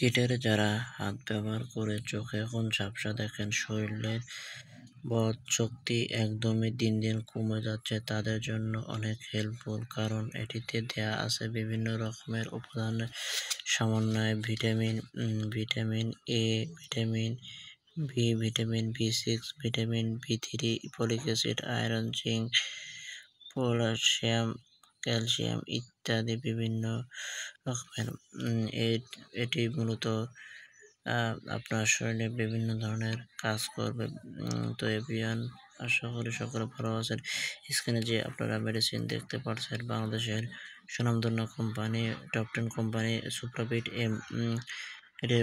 গিটারে যারা হাত ব্যবহার করে চোখে এখন ঝাপসা দেখেন, শরীরের বোধশক্তি একদমই দিন দিন কমে যাচ্ছে, তাদের জন্য অনেক হেল্পফুল। কারণ এটিতে দেয়া আছে বিভিন্ন রকমের উপাদানের সমন্বয়ে vitamin A, vitamin B, vitamin বি6, ভিটামিন বি3, folic acid, iron, zinc, potassium, calcium ইত্যাদি বিভিন্ন রকমের। এটি মূলত আপনার শরীরে বিভিন্ন ধরনের কাজ করবে। তো এভিয়ান, আশা করি সকলে ভালো আছেন। স্ক্রিনে যে আপনারা মেডিসিন দেখতে পাচ্ছেন, বাংলাদেশের সুনামধন্য কোম্পানি টপ 10 কোম্পানি সুপ্রাভিট এম, এটি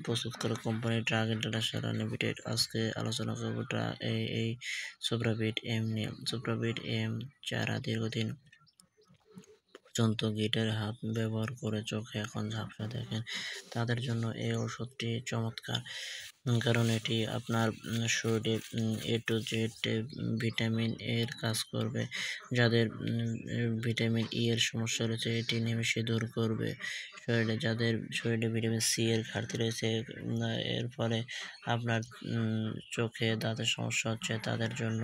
প্রস্তুতকারক কোম্পানি ড্রাগ ইন্টারন্যাশনাল লিমিটেড। আজকে আলোচনা করব এই সুপ্রাভিট এম নিয়ে। সুপ্রাভিট এম যারা দীর্ঘদিন পর্যন্ত গিটারে হাত ব্যবহার করে চোখে এখন ঝাপসা দেখেন, তাদের জন্য এই ওষুধটি চমৎকার। কারণ এটি আপনার শরীরে A to Z ভিটামিন এর কাজ করবে। যাদের ভিটামিন ই এর সমস্যা রয়েছে এটি নিমেষে দূর করবে। যাদের শরীরে ভিটামিন সি এর ঘাটতি রয়েছে, এর ফলে আপনার চোখে দাঁতের সমস্যা হচ্ছে, তাদের জন্য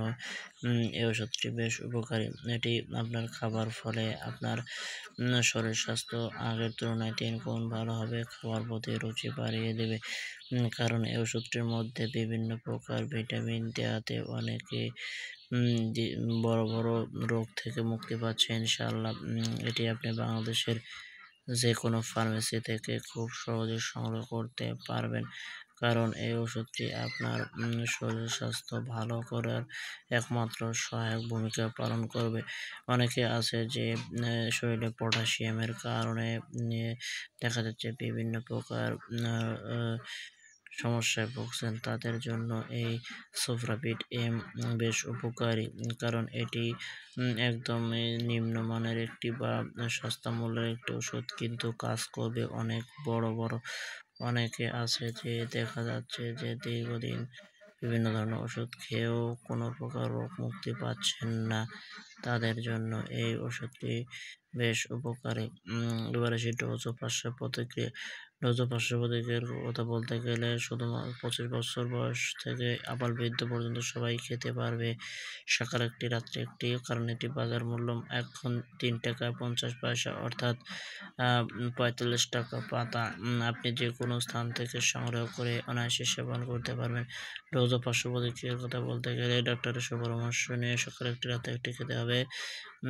এই ওষুধটি বেশ উপকারী। এটি আপনার খাবার ফলে আপনার শরীর স্বাস্থ্য আগের তুলনায় 3 গুণ ভালো হবে, খাবার প্রতি রুচি বাড়িয়ে দেবে। কারণ এই ওষুধটির মধ্যে বিভিন্ন প্রকার ভিটামিন দেওয়াতে অনেকে বড় বড় রোগ থেকে মুক্তি পাচ্ছে ইনশাআল্লাহ। এটি আপনি বাংলাদেশের যে কোনো ফার্মেসি থেকে খুব সহজে সংগ্রহ করতে পারবেন। কারণ এই ওষুধটি আপনার শরীর স্বাস্থ্য ভালো করার একমাত্র সহায়ক ভূমিকা পালন করবে। অনেকে আছে যে শরীরে পটাশিয়ামের কারণে দেখা যাচ্ছে বিভিন্ন প্রকার সমস্যায় ভুগছেন, তাদের জন্য এই সুপ্রাভিট এম বেশ উপকারী। কারণ এটি একদমই নিম্নমানের একটি বা সস্তা মূল্যের একটি ওষুধ, কিন্তু কাজ করবে অনেক বড়। অনেকে আছে যে দেখা যাচ্ছে যে দীর্ঘদিন বিভিন্ন ধরনের ওষুধ খেয়েও কোনো প্রকার রোগ মুক্তি পাচ্ছেন না, তাদের জন্য এই ওষুধটি বেশ উপকারী। এবার আসি ডোজ ও পার্শ্ব প্রতিক্রিয়া। ডোজ ও পার্শ্ব প্রতিক্রিয়ার কথা বলতে গেলে শুধুমাত্র 25 বছর বয়স থেকে আবাল-বৃদ্ধ পর্যন্ত সবাই খেতে পারবে। সকালে একটি, রাত্রে একটি। কারণ এটি বাজার মূল্য এখন 3 টাকা 50 পয়সা, অর্থাৎ 45 টাকা পাতা। আপনি যে কোনো স্থান থেকে সংগ্রহ করে অনায়াসে সেবন করতে পারবেন। ডোজ ও পার্শ্ব প্রতিক্রিয়ার কথা বলতে গেলে ডাক্তারের পরামর্শ নিয়ে সকালে একটি, রাতে একটি খেতে হবে।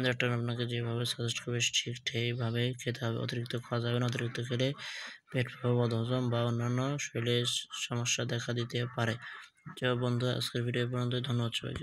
ডাক্তার আপনাকে যেভাবে সাজেস্ট করবে ঠিক সেইভাবে খেতে হবে। অতিরিক্ত খাওয়া যাবে না। অতিরিক্ত খেলে পেট ফাঁপা, বদহজম বা অন্যান্য শরীরের সমস্যা দেখা দিতে পারে। বন্ধুরা, আজকের ভিডিও পর্যন্ত। ধন্যবাদ সবাইকে।